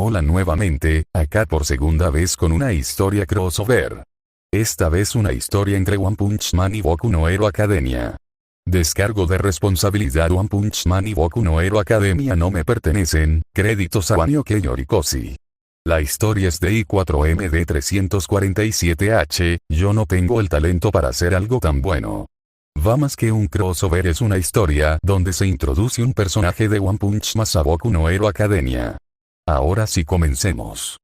Hola nuevamente, acá por segunda vez con una historia crossover. Esta vez una historia entre One Punch Man y Boku no Hero Academia. Descargo de responsabilidad. One Punch Man y Boku no Hero Academia no me pertenecen, créditos a Banio Kei Horikoshi. La historia es de I4MD347H, yo no tengo el talento para hacer algo tan bueno. Va más que un crossover, es una historia donde se introduce un personaje de One Punch Man a Boku no Hero Academia. Ahora sí comencemos.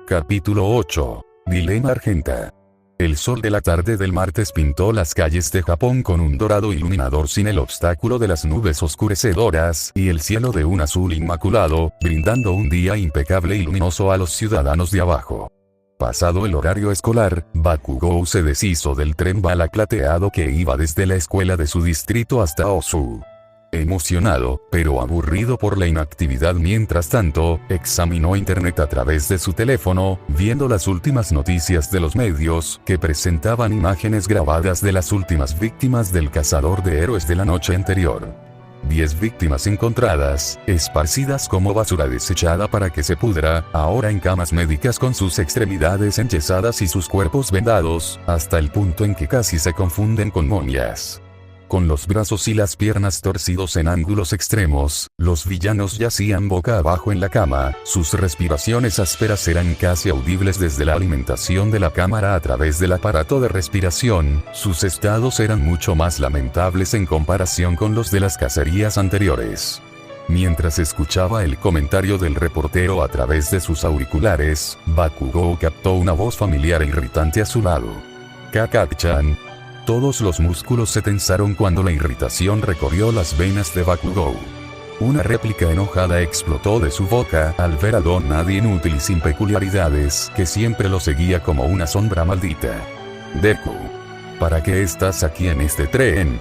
Capítulo 8. Dilema Argenta. El sol de la tarde del martes pintó las calles de Japón con un dorado iluminador sin el obstáculo de las nubes oscurecedoras y el cielo de un azul inmaculado, brindando un día impecable y luminoso a los ciudadanos de abajo. Pasado el horario escolar, Bakugou se deshizo del tren bala plateado que iba desde la escuela de su distrito hasta Osu. Emocionado, pero aburrido por la inactividad mientras tanto, examinó internet a través de su teléfono, viendo las últimas noticias de los medios, que presentaban imágenes grabadas de las últimas víctimas del cazador de héroes de la noche anterior. 10 víctimas encontradas, esparcidas como basura desechada para que se pudra, ahora en camas médicas con sus extremidades enyesadas y sus cuerpos vendados, hasta el punto en que casi se confunden con momias. Con los brazos y las piernas torcidos en ángulos extremos, los villanos yacían boca abajo en la cama, sus respiraciones ásperas eran casi audibles desde la alimentación de la cámara a través del aparato de respiración, sus estados eran mucho más lamentables en comparación con los de las cacerías anteriores. Mientras escuchaba el comentario del reportero a través de sus auriculares, Bakugou captó una voz familiar e irritante a su lado. Kakak-chan. Todos los músculos se tensaron cuando la irritación recorrió las venas de Bakugou. Una réplica enojada explotó de su boca al ver a Don Nadie inútil y sin peculiaridades que siempre lo seguía como una sombra maldita. Deku. ¿Para qué estás aquí en este tren,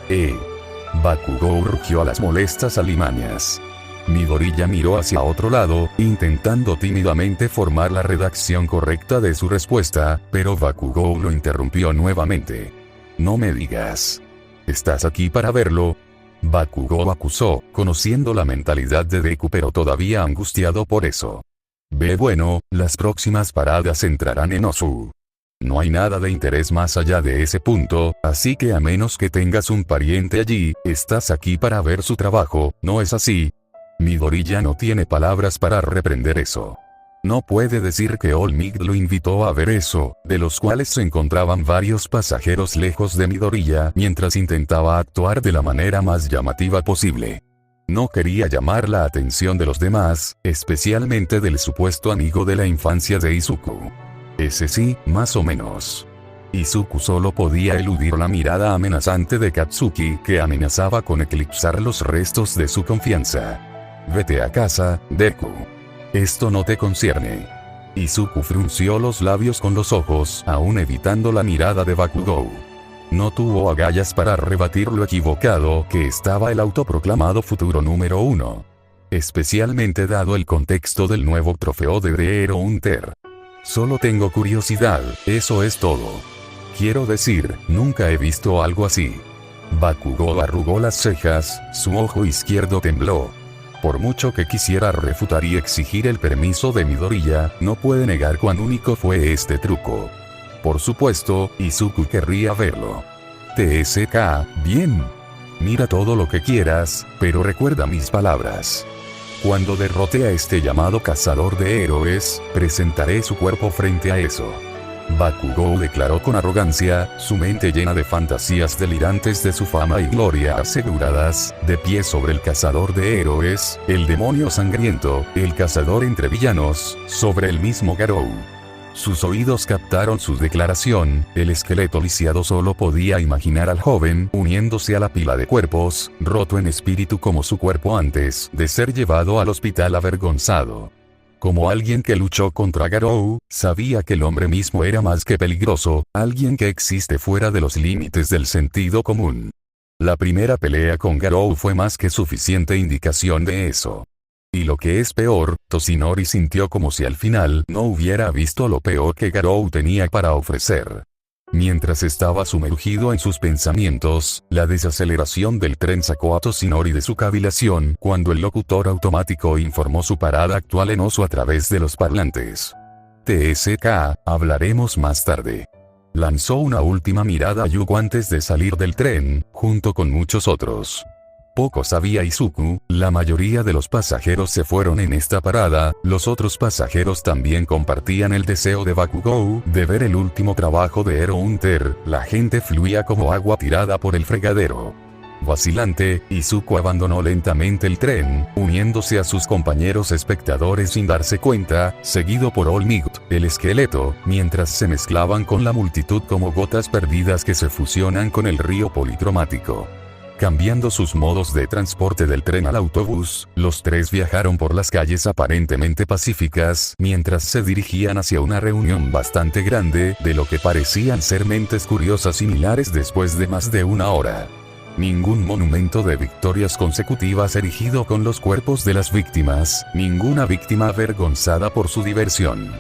Bakugou rugió a las molestas alimañas. Midoriya miró hacia otro lado, intentando tímidamente formar la redacción correcta de su respuesta, pero Bakugou lo interrumpió nuevamente. No me digas. ¿Estás aquí para verlo? Bakugou acusó, conociendo la mentalidad de Deku pero todavía angustiado por eso. Ve bueno, las próximas paradas entrarán en Osu. No hay nada de interés más allá de ese punto, así que a menos que tengas un pariente allí, estás aquí para ver su trabajo, ¿no es así? Midoriya no tiene palabras para reprender eso. No puede decir que All Might lo invitó a ver eso, de los cuales se encontraban varios pasajeros lejos de Midoriya mientras intentaba actuar de la manera más llamativa posible. No quería llamar la atención de los demás, especialmente del supuesto amigo de la infancia de Izuku. Ese sí, más o menos. Izuku solo podía eludir la mirada amenazante de Katsuki que amenazaba con eclipsar los restos de su confianza. Vete a casa, Deku. Esto no te concierne. Izuku frunció los labios con los ojos, aún evitando la mirada de Bakugou. No tuvo agallas para rebatir lo equivocado que estaba el autoproclamado futuro número 1. Especialmente dado el contexto del nuevo trofeo de Hero Hunter. Solo tengo curiosidad, eso es todo. Quiero decir, nunca he visto algo así. Bakugou arrugó las cejas, su ojo izquierdo tembló. Por mucho que quisiera refutar y exigir el permiso de Midoriya, no puede negar cuán único fue este truco. Por supuesto, Izuku querría verlo. TSK, bien. Mira todo lo que quieras, pero recuerda mis palabras. Cuando derrote a este llamado cazador de héroes, presentaré su cuerpo frente a eso. Bakugou declaró con arrogancia, su mente llena de fantasías delirantes de su fama y gloria aseguradas, de pie sobre el cazador de héroes, el demonio sangriento, el cazador entre villanos, sobre el mismo Garou. Sus oídos captaron su declaración, el esqueleto lisiado solo podía imaginar al joven uniéndose a la pila de cuerpos, roto en espíritu como su cuerpo antes de ser llevado al hospital avergonzado. Como alguien que luchó contra Garou, sabía que el hombre mismo era más que peligroso, alguien que existe fuera de los límites del sentido común. La primera pelea con Garou fue más que suficiente indicación de eso. Y lo que es peor, Toshinori sintió como si al final no hubiera visto lo peor que Garou tenía para ofrecer. Mientras estaba sumergido en sus pensamientos, la desaceleración del tren sacó a Toshinori de su cavilación cuando el locutor automático informó su parada actual en Osu a través de los parlantes. TSK, hablaremos más tarde. Lanzó una última mirada a Yuko antes de salir del tren, junto con muchos otros. Poco sabía Izuku, la mayoría de los pasajeros se fueron en esta parada, los otros pasajeros también compartían el deseo de Bakugou de ver el último trabajo de Ero Hunter, la gente fluía como agua tirada por el fregadero. Vacilante, Izuku abandonó lentamente el tren, uniéndose a sus compañeros espectadores sin darse cuenta, seguido por All Might, el esqueleto, mientras se mezclaban con la multitud como gotas perdidas que se fusionan con el río policromático. Cambiando sus modos de transporte del tren al autobús, los tres viajaron por las calles aparentemente pacíficas mientras se dirigían hacia una reunión bastante grande de lo que parecían ser mentes curiosas similares después de más de una hora. Ningún monumento de victorias consecutivas erigido con los cuerpos de las víctimas, ninguna víctima avergonzada por su diversión.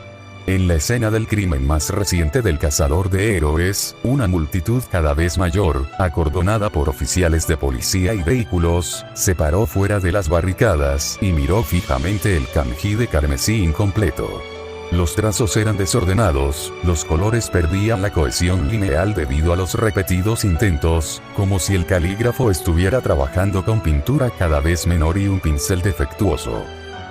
En la escena del crimen más reciente del cazador de héroes, una multitud cada vez mayor, acordonada por oficiales de policía y vehículos, se paró fuera de las barricadas y miró fijamente el kanji de carmesí incompleto. Los trazos eran desordenados, los colores perdían la cohesión lineal debido a los repetidos intentos, como si el calígrafo estuviera trabajando con pintura cada vez menor y un pincel defectuoso.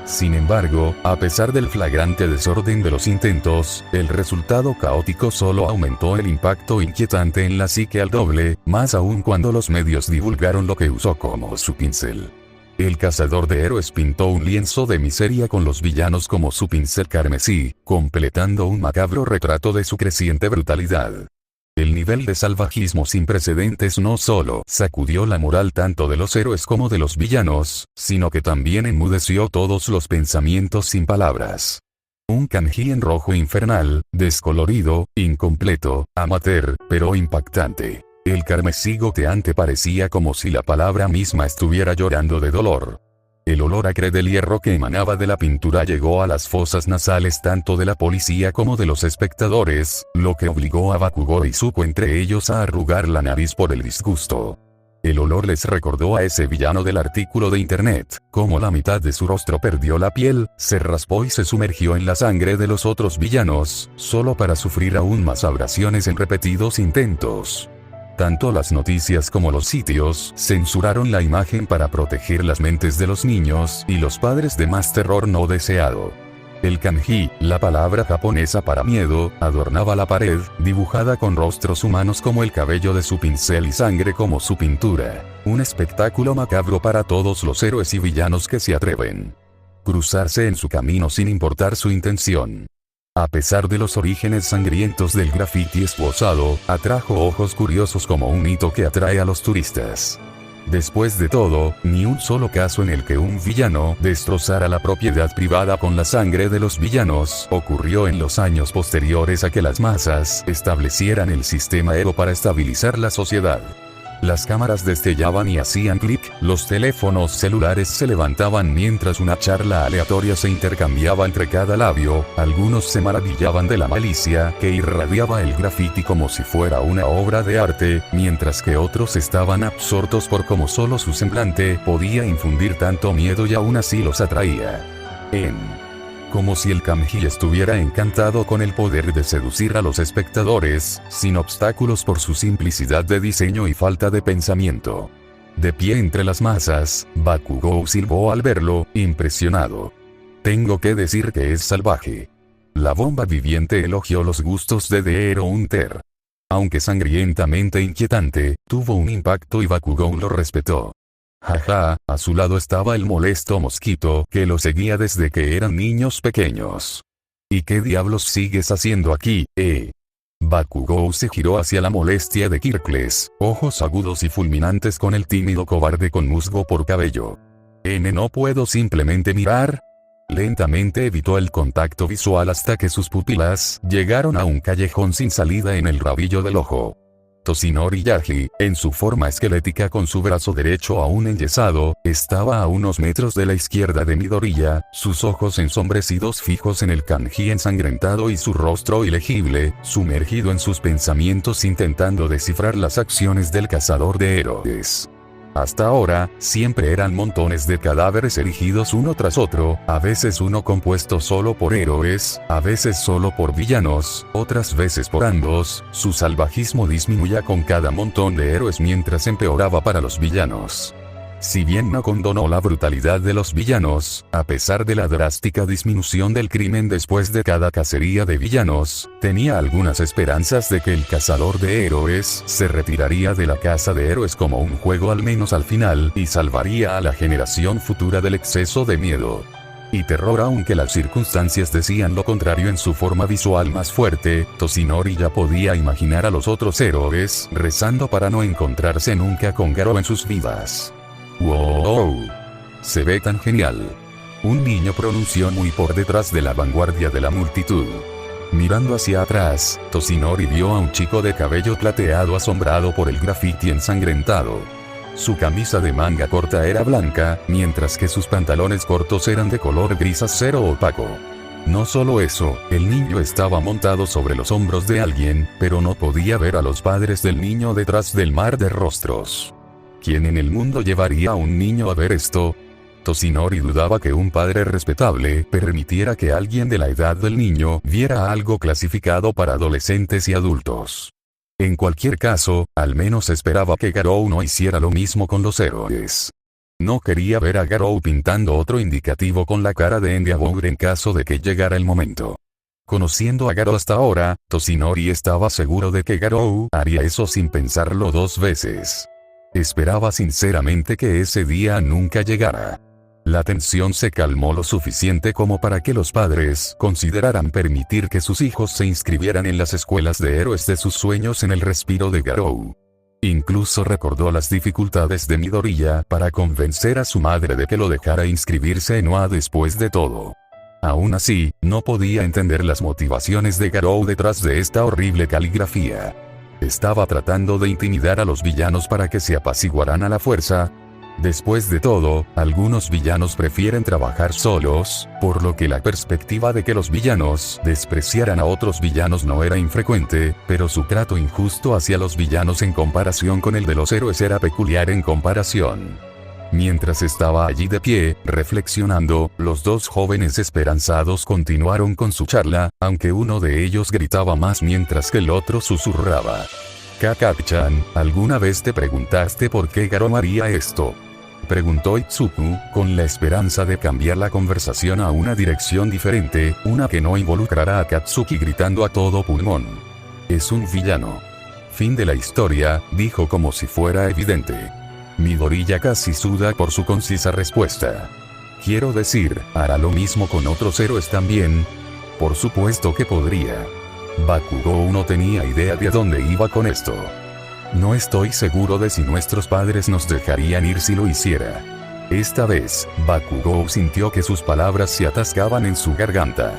Sin embargo, a pesar del flagrante desorden de los intentos, el resultado caótico solo aumentó el impacto inquietante en la psique al doble, más aún cuando los medios divulgaron lo que usó como su pincel. El cazador de héroes pintó un lienzo de miseria con los villanos como su pincel carmesí, completando un macabro retrato de su creciente brutalidad. El nivel de salvajismo sin precedentes no solo sacudió la moral tanto de los héroes como de los villanos, sino que también enmudeció todos los pensamientos sin palabras. Un kanji en rojo infernal, descolorido, incompleto, amateur, pero impactante. El carmesí goteante parecía como si la palabra misma estuviera llorando de dolor. El olor acre del hierro que emanaba de la pintura llegó a las fosas nasales tanto de la policía como de los espectadores, lo que obligó a Bakugou y Izuku entre ellos a arrugar la nariz por el disgusto. El olor les recordó a ese villano del artículo de internet, como la mitad de su rostro perdió la piel, se raspó y se sumergió en la sangre de los otros villanos, solo para sufrir aún más abrasiones en repetidos intentos. Tanto las noticias como los sitios censuraron la imagen para proteger las mentes de los niños y los padres de más terror no deseado. El kanji, la palabra japonesa para miedo, adornaba la pared, dibujada con rostros humanos como el cabello de su pincel y sangre como su pintura. Un espectáculo macabro para todos los héroes y villanos que se atreven. Cruzarse en su camino sin importar su intención. A pesar de los orígenes sangrientos del graffiti esbozado, atrajo ojos curiosos como un hito que atrae a los turistas. Después de todo, ni un solo caso en el que un villano destrozara la propiedad privada con la sangre de los villanos ocurrió en los años posteriores a que las masas establecieran el sistema Ero para estabilizar la sociedad. Las cámaras destellaban y hacían clic, los teléfonos celulares se levantaban mientras una charla aleatoria se intercambiaba entre cada labio, algunos se maravillaban de la malicia que irradiaba el graffiti como si fuera una obra de arte, mientras que otros estaban absortos por cómo solo su semblante podía infundir tanto miedo y aún así los atraía. Como si el kanji estuviera encantado con el poder de seducir a los espectadores, sin obstáculos por su simplicidad de diseño y falta de pensamiento. De pie entre las masas, Bakugou silbó al verlo, impresionado. Tengo que decir que es salvaje. La bomba viviente elogió los gustos de Ero Hunter. Aunque sangrientamente inquietante, tuvo un impacto y Bakugou lo respetó. Jaja, a su lado estaba el molesto mosquito que lo seguía desde que eran niños pequeños. ¿Y qué diablos sigues haciendo aquí, Bakugou se giró hacia la molestia de Kirkles, ojos agudos y fulminantes con el tímido cobarde con musgo por cabello. ¿No puedo simplemente mirar? Lentamente evitó el contacto visual hasta que sus pupilas llegaron a un callejón sin salida en el rabillo del ojo. Toshinori Yaji, en su forma esquelética con su brazo derecho aún enyesado, estaba a unos metros de la izquierda de Midoriya, sus ojos ensombrecidos fijos en el kanji ensangrentado y su rostro ilegible, sumergido en sus pensamientos intentando descifrar las acciones del cazador de héroes. Hasta ahora, siempre eran montones de cadáveres erigidos uno tras otro, a veces uno compuesto solo por héroes, a veces solo por villanos, otras veces por ambos. Su salvajismo disminuía con cada montón de héroes mientras empeoraba para los villanos. Si bien no condonó la brutalidad de los villanos, a pesar de la drástica disminución del crimen después de cada cacería de villanos, tenía algunas esperanzas de que el cazador de héroes se retiraría de la caza de héroes como un juego al menos al final y salvaría a la generación futura del exceso de miedo y terror. Aunque las circunstancias decían lo contrario en su forma visual más fuerte, Toshinori ya podía imaginar a los otros héroes rezando para no encontrarse nunca con Garou en sus vidas. ¡Wow! Se ve tan genial. Un niño pronunció muy por detrás de la vanguardia de la multitud. Mirando hacia atrás, Toshinori vio a un chico de cabello plateado asombrado por el graffiti ensangrentado. Su camisa de manga corta era blanca, mientras que sus pantalones cortos eran de color gris acero opaco. No solo eso, el niño estaba montado sobre los hombros de alguien, pero no podía ver a los padres del niño detrás del mar de rostros. ¿Quién en el mundo llevaría a un niño a ver esto? Toshinori dudaba que un padre respetable permitiera que alguien de la edad del niño viera algo clasificado para adolescentes y adultos. En cualquier caso, al menos esperaba que Garou no hiciera lo mismo con los héroes. No quería ver a Garou pintando otro indicativo con la cara de Endeavor en caso de que llegara el momento. Conociendo a Garou hasta ahora, Toshinori estaba seguro de que Garou haría eso sin pensarlo dos veces. Esperaba sinceramente que ese día nunca llegara. La tensión se calmó lo suficiente como para que los padres consideraran permitir que sus hijos se inscribieran en las escuelas de héroes de sus sueños en el respiro de Garou. Incluso recordó las dificultades de Midoriya para convencer a su madre de que lo dejara inscribirse en OA después de todo. Aún así, no podía entender las motivaciones de Garou detrás de esta horrible caligrafía. ¿Estaba tratando de intimidar a los villanos para que se apaciguaran a la fuerza? Después de todo, algunos villanos prefieren trabajar solos, por lo que la perspectiva de que los villanos despreciaran a otros villanos no era infrecuente, pero su trato injusto hacia los villanos en comparación con el de los héroes era peculiar en comparación. Mientras estaba allí de pie, reflexionando, los dos jóvenes esperanzados continuaron con su charla, aunque uno de ellos gritaba más mientras que el otro susurraba. Kakashi-chan, ¿alguna vez te preguntaste por qué Garou haría esto? Preguntó Itsuku, con la esperanza de cambiar la conversación a una dirección diferente, una que no involucrará a Katsuki gritando a todo pulmón. Es un villano. Fin de la historia, dijo como si fuera evidente. Midoriya casi suda por su concisa respuesta. Quiero decir, ¿hará lo mismo con otros héroes también? Por supuesto que podría. Bakugou no tenía idea de a dónde iba con esto. No estoy seguro de si nuestros padres nos dejarían ir si lo hiciera. Esta vez, Bakugou sintió que sus palabras se atascaban en su garganta.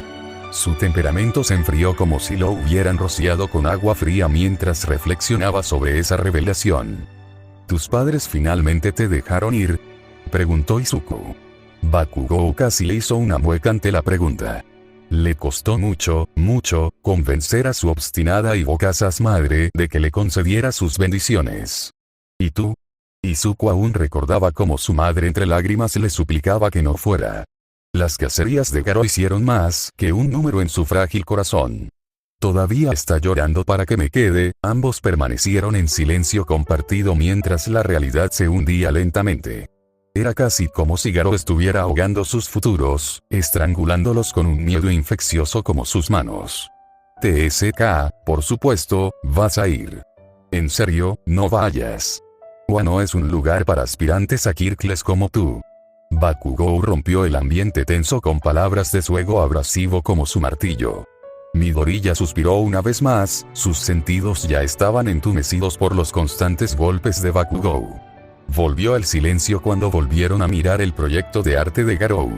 Su temperamento se enfrió como si lo hubieran rociado con agua fría mientras reflexionaba sobre esa revelación. ¿Tus padres finalmente te dejaron ir?, preguntó Izuku. Bakugou casi le hizo una mueca ante la pregunta. Le costó mucho, convencer a su obstinada y bocazas madre de que le concediera sus bendiciones. ¿Y tú? Izuku aún recordaba cómo su madre entre lágrimas le suplicaba que no fuera. Las cacerías de Garou hicieron más que un número en su frágil corazón. Todavía está llorando para que me quede. Ambos permanecieron en silencio compartido mientras la realidad se hundía lentamente. Era casi como si Garou estuviera ahogando sus futuros, estrangulándolos con un miedo infeccioso como sus manos. TSK, por supuesto, vas a ir. En serio, no vayas. OA no es un lugar para aspirantes a Kirkles como tú. Bakugou rompió el ambiente tenso con palabras de su ego abrasivo como su martillo. Midoriya suspiró una vez más, sus sentidos ya estaban entumecidos por los constantes golpes de Bakugou. Volvió el silencio cuando volvieron a mirar el proyecto de arte de Garou.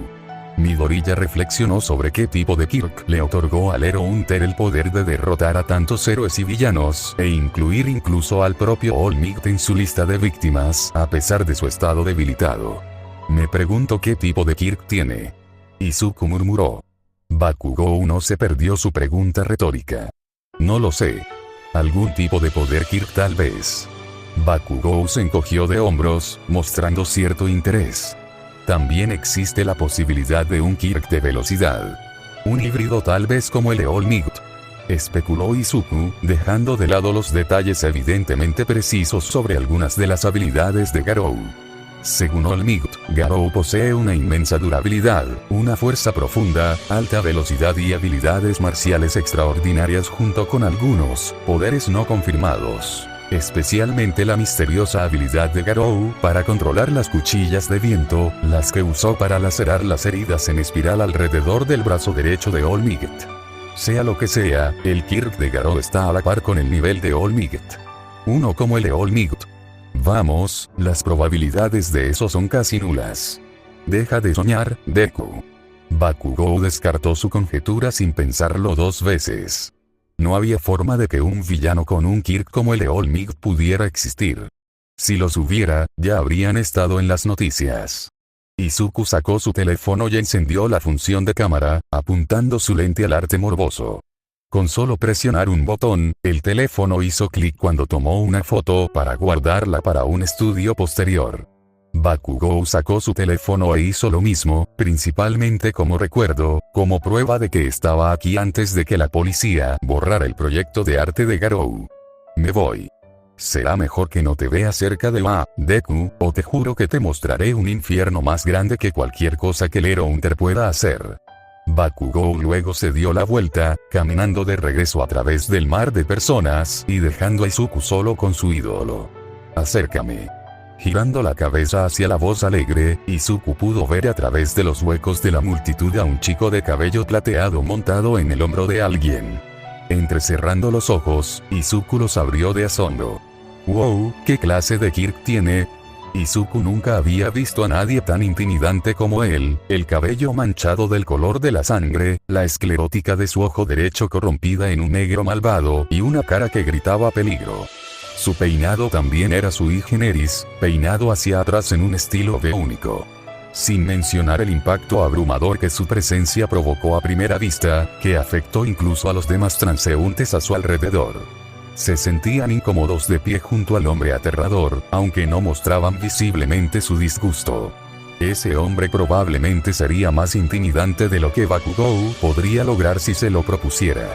Midoriya reflexionó sobre qué tipo de Kirk le otorgó al Hero Hunter el poder de derrotar a tantos héroes y villanos, e incluir incluso al propio All Might en su lista de víctimas, a pesar de su estado debilitado. Me pregunto qué tipo de Kirk tiene. Izuku murmuró. Bakugou no se perdió su pregunta retórica. No lo sé. Algún tipo de poder Kirk tal vez. Bakugou se encogió de hombros, mostrando cierto interés. También existe la posibilidad de un Kirk de velocidad. Un híbrido tal vez como el de All Might. Especuló Izuku, dejando de lado los detalles evidentemente precisos sobre algunas de las habilidades de Garou. Según All Might, Garou posee una inmensa durabilidad, una fuerza profunda, alta velocidad y habilidades marciales extraordinarias junto con algunos poderes no confirmados. Especialmente la misteriosa habilidad de Garou para controlar las cuchillas de viento, las que usó para lacerar las heridas en espiral alrededor del brazo derecho de All Might. Sea lo que sea, el Kirk de Garou está a la par con el nivel de All Might. Uno como el de All Might. Vamos, las probabilidades de eso son casi nulas. Deja de soñar, Deku. Bakugou descartó su conjetura sin pensarlo dos veces. No había forma de que un villano con un Kirk como el de All Might pudiera existir. Si los hubiera, ya habrían estado en las noticias. Izuku sacó su teléfono y encendió la función de cámara, apuntando su lente al arte morboso. Con solo presionar un botón, el teléfono hizo clic cuando tomó una foto para guardarla para un estudio posterior. Bakugou sacó su teléfono e hizo lo mismo, principalmente como recuerdo, como prueba de que estaba aquí antes de que la policía borrara el proyecto de arte de Garou. Me voy. Será mejor que no te vea cerca de Deku, o te juro que te mostraré un infierno más grande que cualquier cosa que el Hero Hunter pueda hacer. Bakugou luego se dio la vuelta, caminando de regreso a través del mar de personas y dejando a Izuku solo con su ídolo. Acércame. Girando la cabeza hacia la voz alegre, Izuku pudo ver a través de los huecos de la multitud a un chico de cabello plateado montado en el hombro de alguien. Entrecerrando los ojos, Izuku los abrió de asombro. ¡Wow! ¿Qué clase de Kirk tiene? Izuku nunca había visto a nadie tan intimidante como él, el cabello manchado del color de la sangre, la esclerótica de su ojo derecho corrompida en un negro malvado y una cara que gritaba peligro. Su peinado también era sui generis, peinado hacia atrás en un estilo único. Sin mencionar el impacto abrumador que su presencia provocó a primera vista, que afectó incluso a los demás transeúntes a su alrededor. Se sentían incómodos de pie junto al hombre aterrador, aunque no mostraban visiblemente su disgusto. Ese hombre probablemente sería más intimidante de lo que Bakugou podría lograr si se lo propusiera.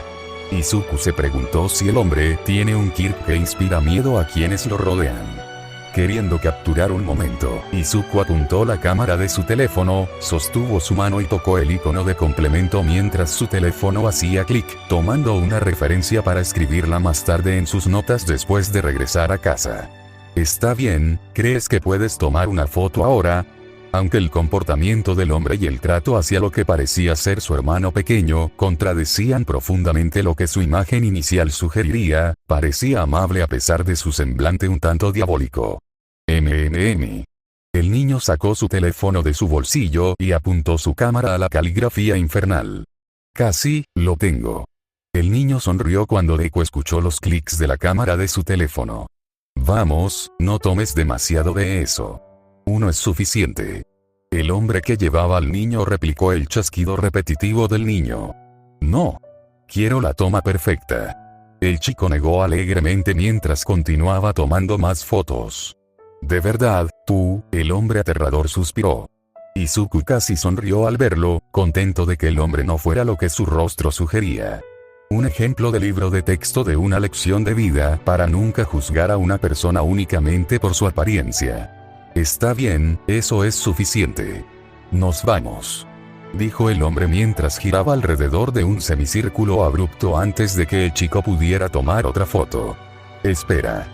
Izuku se preguntó si el hombre tiene un Kirk que inspira miedo a quienes lo rodean. Queriendo capturar un momento, Izuku apuntó la cámara de su teléfono, sostuvo su mano y tocó el icono de complemento mientras su teléfono hacía clic, tomando una referencia para escribirla más tarde en sus notas después de regresar a casa. Está bien, ¿crees que puedes tomar una foto ahora? Aunque el comportamiento del hombre y el trato hacia lo que parecía ser su hermano pequeño contradecían profundamente lo que su imagen inicial sugeriría, parecía amable a pesar de su semblante un tanto diabólico. El niño sacó su teléfono de su bolsillo y apuntó su cámara a la caligrafía infernal. Casi, lo tengo. El niño sonrió cuando Deku escuchó los clics de la cámara de su teléfono. Vamos, no tomes demasiado de eso. Uno es suficiente. El hombre que llevaba al niño replicó el chasquido repetitivo del niño. No. Quiero la toma perfecta. El chico negó alegremente mientras continuaba tomando más fotos. De verdad, tú, el hombre aterrador suspiró. Izuku casi sonrió al verlo, contento de que el hombre no fuera lo que su rostro sugería. Un ejemplo de libro de texto de una lección de vida para nunca juzgar a una persona únicamente por su apariencia. Está bien, eso es suficiente. Nos vamos. Dijo el hombre mientras giraba alrededor de un semicírculo abrupto antes de que el chico pudiera tomar otra foto. Espera.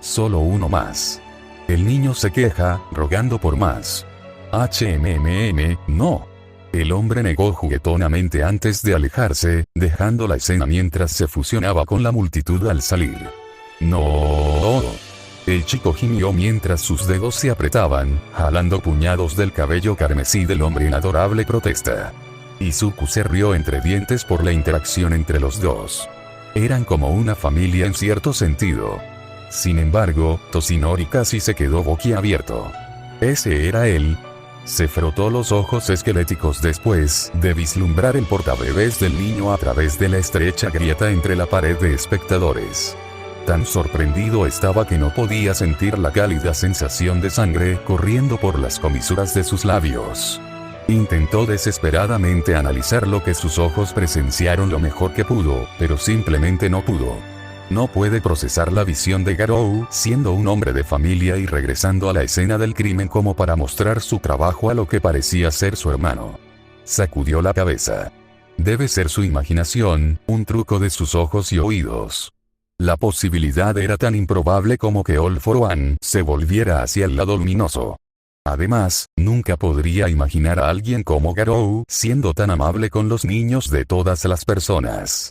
Solo uno más. El niño se queja, rogando por más. No. El hombre negó juguetonamente antes de alejarse, dejando la escena mientras se fusionaba con la multitud al salir. No. El chico gimió mientras sus dedos se apretaban, jalando puñados del cabello carmesí del hombre en adorable protesta. Izuku se rió entre dientes por la interacción entre los dos. Eran como una familia en cierto sentido. Sin embargo, Toshinori casi se quedó boquiabierto. ¿Ese era él? Se frotó los ojos esqueléticos después de vislumbrar el portabebés del niño a través de la estrecha grieta entre la pared de espectadores. Tan sorprendido estaba que no podía sentir la cálida sensación de sangre corriendo por las comisuras de sus labios. Intentó desesperadamente analizar lo que sus ojos presenciaron lo mejor que pudo, pero simplemente no pudo. No puede procesar la visión de Garou siendo un hombre de familia y regresando a la escena del crimen como para mostrar su trabajo a lo que parecía ser su hermano. Sacudió la cabeza. Debe ser su imaginación, un truco de sus ojos y oídos. La posibilidad era tan improbable como que All for One se volviera hacia el lado luminoso. Además, nunca podría imaginar a alguien como Garou siendo tan amable con los niños de todas las personas.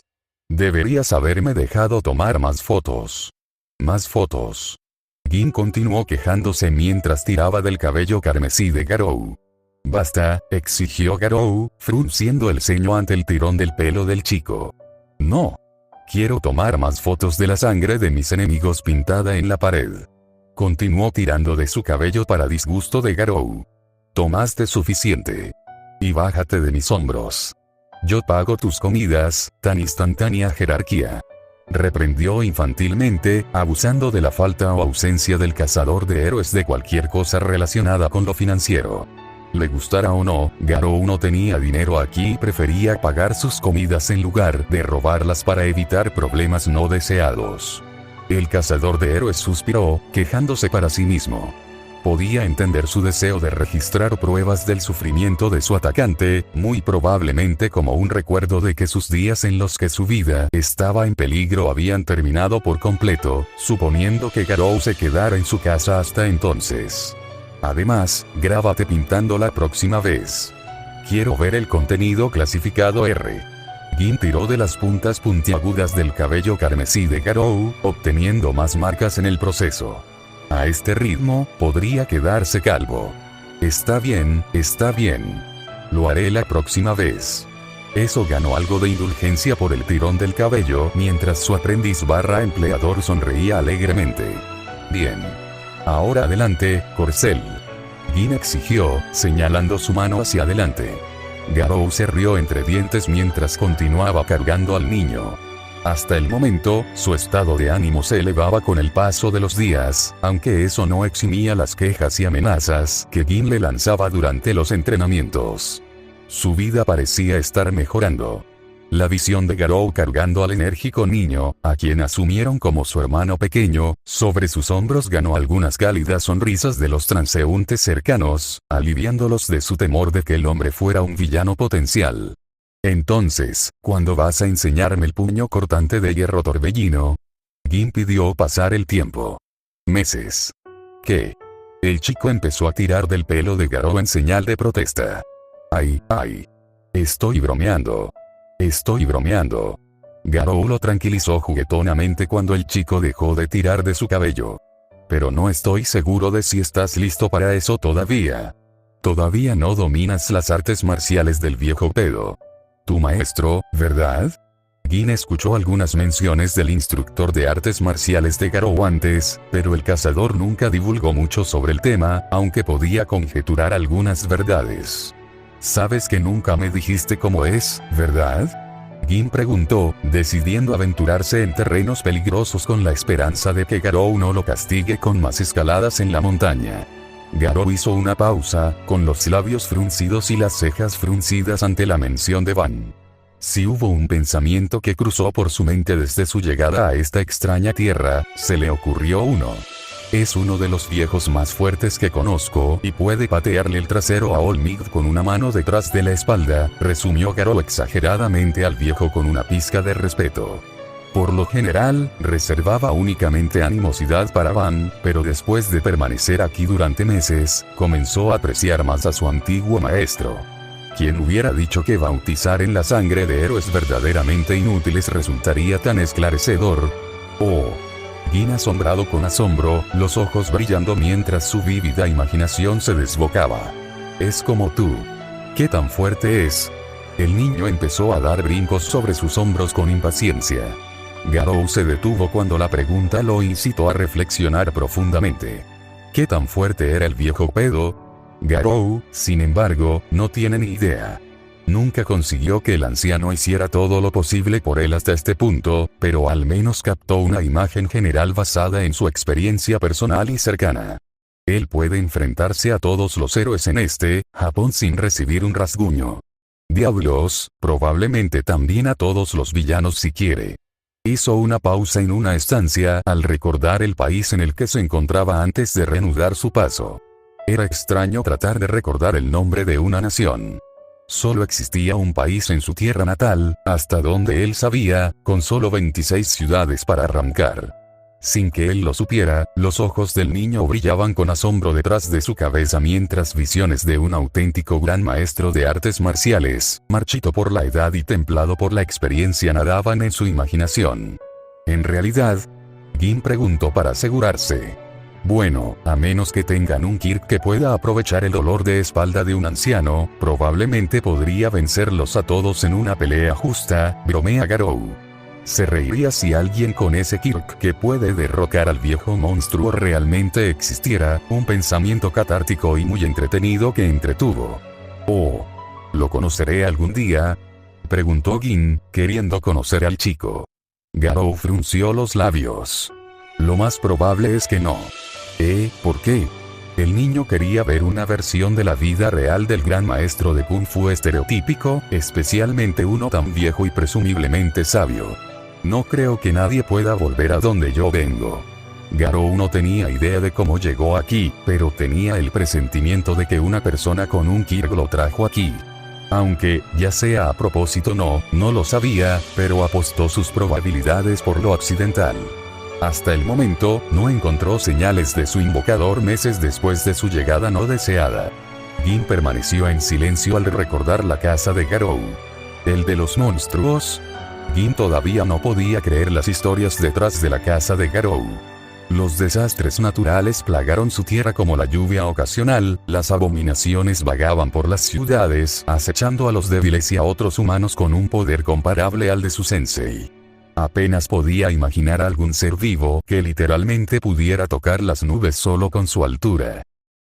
Deberías haberme dejado tomar más fotos. Más fotos. Gin continuó quejándose mientras tiraba del cabello carmesí de Garou. Basta, exigió Garou, frunciendo el ceño ante el tirón del pelo del chico. No. Quiero tomar más fotos de la sangre de mis enemigos pintada en la pared. Continuó tirando de su cabello para disgusto de Garou. Tomaste suficiente. Y bájate de mis hombros. Yo pago tus comidas, tan instantánea jerarquía. Reprendió infantilmente, abusando de la falta o ausencia del cazador de héroes de cualquier cosa relacionada con lo financiero. Le gustara o no, Garou no tenía dinero aquí y prefería pagar sus comidas en lugar de robarlas para evitar problemas no deseados. El cazador de héroes suspiró, quejándose para sí mismo. Podía entender su deseo de registrar pruebas del sufrimiento de su atacante, muy probablemente como un recuerdo de que sus días en los que su vida estaba en peligro habían terminado por completo, suponiendo que Garou se quedara en su casa hasta entonces. Además, grábate pintando la próxima vez. Quiero ver el contenido clasificado R. Gin tiró de las puntas puntiagudas del cabello carmesí de Garou, obteniendo más marcas en el proceso. A este ritmo, podría quedarse calvo. Está bien, está bien. Lo haré la próxima vez. Eso ganó algo de indulgencia por el tirón del cabello mientras su aprendiz / empleador sonreía alegremente. Bien. Ahora adelante, corcel. Gin exigió, señalando su mano hacia adelante. Garou se rió entre dientes mientras continuaba cargando al niño. Hasta el momento, su estado de ánimo se elevaba con el paso de los días, aunque eso no eximía las quejas y amenazas que Gin le lanzaba durante los entrenamientos. Su vida parecía estar mejorando. La visión de Garou cargando al enérgico niño, a quien asumieron como su hermano pequeño, sobre sus hombros ganó algunas cálidas sonrisas de los transeúntes cercanos, aliviándolos de su temor de que el hombre fuera un villano potencial. Entonces, ¿cuándo vas a enseñarme el puño cortante de hierro torbellino? Gin pidió pasar el tiempo. Meses. ¿Qué? El chico empezó a tirar del pelo de Garou en señal de protesta. ¡Ay! Estoy bromeando. Estoy bromeando. Garou lo tranquilizó juguetonamente cuando el chico dejó de tirar de su cabello. Pero no estoy seguro de si estás listo para eso todavía. Todavía no dominas las artes marciales del viejo pedo. Tu maestro, ¿verdad? Gin escuchó algunas menciones del instructor de artes marciales de Garou antes, pero el cazador nunca divulgó mucho sobre el tema, aunque podía conjeturar algunas verdades. Sabes que nunca me dijiste cómo es, ¿verdad? Gin preguntó, decidiendo aventurarse en terrenos peligrosos con la esperanza de que Garou no lo castigue con más escaladas en la montaña. Garou hizo una pausa, con los labios fruncidos y las cejas fruncidas ante la mención de Van. Si hubo un pensamiento que cruzó por su mente desde su llegada a esta extraña tierra, se le ocurrió uno. Es uno de los viejos más fuertes que conozco y puede patearle el trasero a Olmig con una mano detrás de la espalda, resumió Garou exageradamente al viejo con una pizca de respeto. Por lo general, reservaba únicamente animosidad para Van, pero después de permanecer aquí durante meses, comenzó a apreciar más a su antiguo maestro. ¿Quién hubiera dicho que bautizar en la sangre de héroes verdaderamente inútiles resultaría tan esclarecedor? Oh. Gin asombrado con asombro, los ojos brillando mientras su vívida imaginación se desbocaba. Es como tú. ¿Qué tan fuerte es? El niño empezó a dar brincos sobre sus hombros con impaciencia. Garou se detuvo cuando la pregunta lo incitó a reflexionar profundamente. ¿Qué tan fuerte era el viejo pedo? Garou, sin embargo, no tiene ni idea. Nunca consiguió que el anciano hiciera todo lo posible por él hasta este punto, pero al menos captó una imagen general basada en su experiencia personal y cercana. Él puede enfrentarse a todos los héroes en Japón sin recibir un rasguño. Diablos, probablemente también a todos los villanos si quiere. Hizo una pausa en una estancia al recordar el país en el que se encontraba antes de reanudar su paso. Era extraño tratar de recordar el nombre de una nación. Solo existía un país en su tierra natal, hasta donde él sabía, con solo 26 ciudades para arrancar. Sin que él lo supiera, los ojos del niño brillaban con asombro detrás de su cabeza mientras visiones de un auténtico gran maestro de artes marciales, marchito por la edad y templado por la experiencia nadaban en su imaginación. En realidad, Gin preguntó para asegurarse. Bueno, a menos que tengan un Kirk que pueda aprovechar el dolor de espalda de un anciano, probablemente podría vencerlos a todos en una pelea justa, bromea Garou. Se reiría si alguien con ese Kirk que puede derrocar al viejo monstruo realmente existiera, un pensamiento catártico y muy entretenido que entretuvo. Oh. ¿Lo conoceré algún día? Preguntó Gin, queriendo conocer al chico. Garou frunció los labios. Lo más probable es que no. ¿Por qué? El niño quería ver una versión de la vida real del gran maestro de Kung Fu estereotípico, especialmente uno tan viejo y presumiblemente sabio. No creo que nadie pueda volver a donde yo vengo. Garou no tenía idea de cómo llegó aquí, pero tenía el presentimiento de que una persona con un Kirk lo trajo aquí. Aunque, ya sea a propósito no lo sabía, pero apostó sus probabilidades por lo accidental. Hasta el momento, no encontró señales de su invocador meses después de su llegada no deseada. Gin permaneció en silencio al recordar la casa de Garou. ¿El de los monstruos? Gin todavía no podía creer las historias detrás de la casa de Garou. Los desastres naturales plagaron su tierra como la lluvia ocasional, las abominaciones vagaban por las ciudades, acechando a los débiles y a otros humanos con un poder comparable al de su sensei. Apenas podía imaginar algún ser vivo que literalmente pudiera tocar las nubes solo con su altura.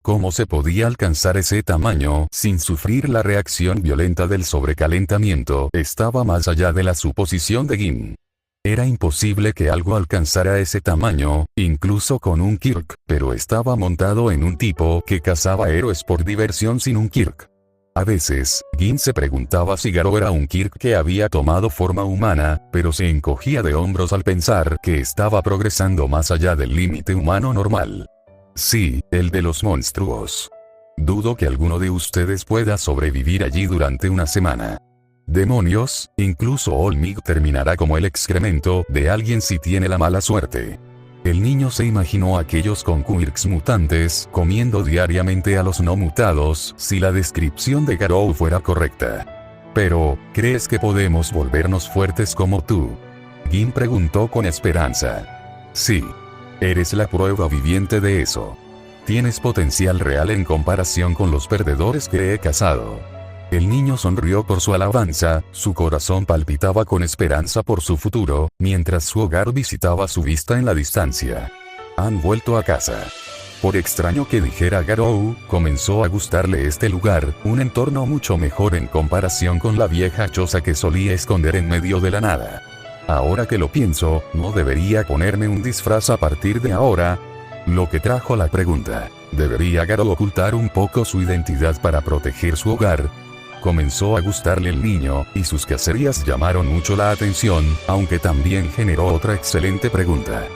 ¿Cómo se podía alcanzar ese tamaño sin sufrir la reacción violenta del sobrecalentamiento? Estaba más allá de la suposición de Gin. Era imposible que algo alcanzara ese tamaño, incluso con un Kirk, pero estaba montado en un tipo que cazaba héroes por diversión sin un Kirk. A veces, Gin se preguntaba si Garou era un Kirk que había tomado forma humana, pero se encogía de hombros al pensar que estaba progresando más allá del límite humano normal. Sí, el de los monstruos. Dudo que alguno de ustedes pueda sobrevivir allí durante una semana. Demonios, incluso Olmig terminará como el excremento de alguien si tiene la mala suerte. El niño se imaginó a aquellos con Kirks mutantes comiendo diariamente a los no mutados, si la descripción de Garou fuera correcta. Pero, ¿crees que podemos volvernos fuertes como tú? Gin preguntó con esperanza. Sí. Eres la prueba viviente de eso. Tienes potencial real en comparación con los perdedores que he cazado. El niño sonrió por su alabanza, su corazón palpitaba con esperanza por su futuro, mientras su hogar visitaba su vista en la distancia. Han vuelto a casa. Por extraño que dijera Garou, comenzó a gustarle este lugar, un entorno mucho mejor en comparación con la vieja choza que solía esconder en medio de la nada. Ahora que lo pienso, ¿no debería ponerme un disfraz a partir de ahora? Lo que trajo la pregunta, ¿debería Garou ocultar un poco su identidad para proteger su hogar? Comenzó a gustarle el niño, y sus cacerías llamaron mucho la atención, aunque también generó otra excelente pregunta.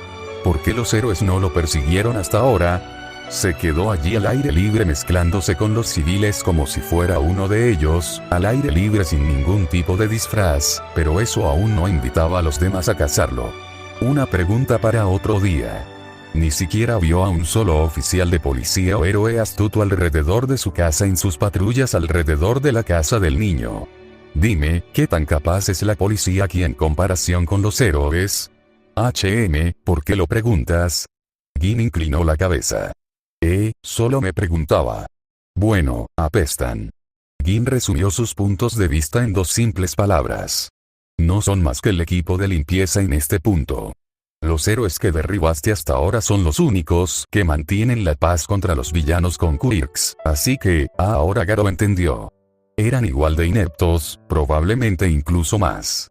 ¿Por qué los héroes no lo persiguieron hasta ahora? Se quedó allí al aire libre mezclándose con los civiles como si fuera uno de ellos, al aire libre sin ningún tipo de disfraz, pero eso aún no invitaba a los demás a cazarlo. Una pregunta para otro día. Ni siquiera vio a un solo oficial de policía o héroe astuto alrededor de su casa en sus patrullas alrededor de la casa del niño. Dime, ¿qué tan capaz es la policía aquí en comparación con los héroes? ¿Por qué lo preguntas? Gin inclinó la cabeza. Solo me preguntaba. Bueno, apestan. Gin resumió sus puntos de vista en 2 simples palabras. No son más que el equipo de limpieza en este punto. Los héroes que derribaste hasta ahora son los únicos que mantienen la paz contra los villanos con quirks, así que, ahora Garou entendió. Eran igual de ineptos, probablemente incluso más.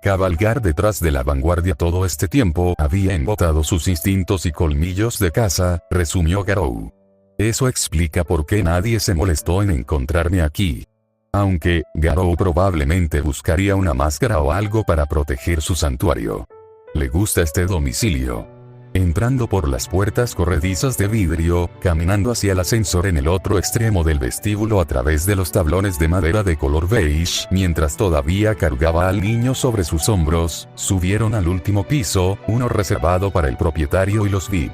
Cabalgar detrás de la vanguardia todo este tiempo había embotado sus instintos y colmillos de caza, resumió Garou. Eso explica por qué nadie se molestó en encontrarme aquí. Aunque, Garou probablemente buscaría una máscara o algo para proteger su santuario. Le gusta este domicilio. Entrando por las puertas corredizas de vidrio, caminando hacia el ascensor en el otro extremo del vestíbulo a través de los tablones de madera de color beige, mientras todavía cargaba al niño sobre sus hombros, subieron al último piso, uno reservado para el propietario y los VIP.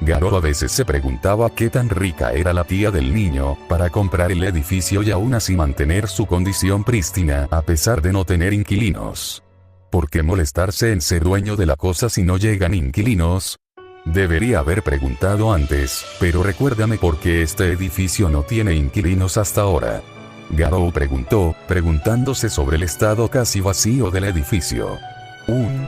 Garou a veces se preguntaba qué tan rica era la tía del niño, para comprar el edificio y aún así mantener su condición prístina a pesar de no tener inquilinos. ¿Por qué molestarse en ser dueño de la cosa si no llegan inquilinos? Debería haber preguntado antes, pero recuérdame por qué este edificio no tiene inquilinos hasta ahora. Garou preguntó, preguntándose sobre el estado casi vacío del edificio.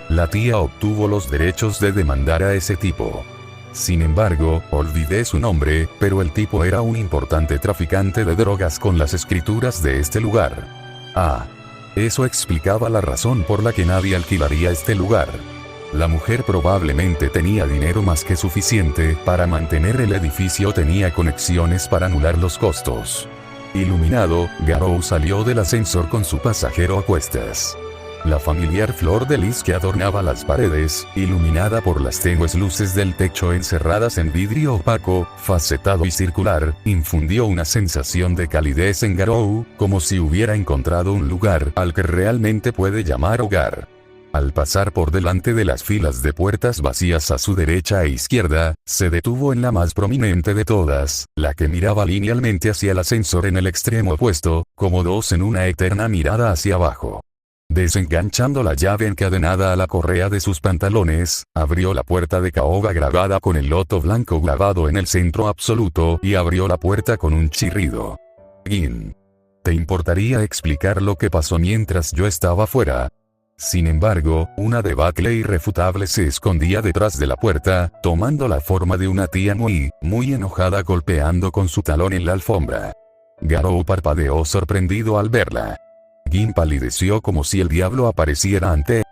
La tía obtuvo los derechos de demandar a ese tipo. Sin embargo, olvidé su nombre, pero el tipo era un importante traficante de drogas con las escrituras de este lugar. Eso explicaba la razón por la que nadie alquilaría este lugar. La mujer probablemente tenía dinero más que suficiente para mantener el edificio, tenía conexiones para anular los costos. Iluminado, Garou salió del ascensor con su pasajero a cuestas. La familiar flor de lis que adornaba las paredes, iluminada por las tenues luces del techo encerradas en vidrio opaco, facetado y circular, infundió una sensación de calidez en Garou, como si hubiera encontrado un lugar al que realmente puede llamar hogar. Al pasar por delante de las filas de puertas vacías a su derecha e izquierda, se detuvo en la más prominente de todas, la que miraba linealmente hacia el ascensor en el extremo opuesto, como dos en una eterna mirada hacia abajo. Desenganchando la llave encadenada a la correa de sus pantalones, abrió la puerta de caoba grabada con el loto blanco grabado en el centro absoluto y abrió la puerta con un chirrido. Gin. ¿Te importaría explicar lo que pasó mientras yo estaba fuera? Sin embargo, una debacle irrefutable se escondía detrás de la puerta, tomando la forma de una tía muy enojada golpeando con su talón en la alfombra. Garou parpadeó sorprendido al verla. Gin palideció como si el diablo apareciera ante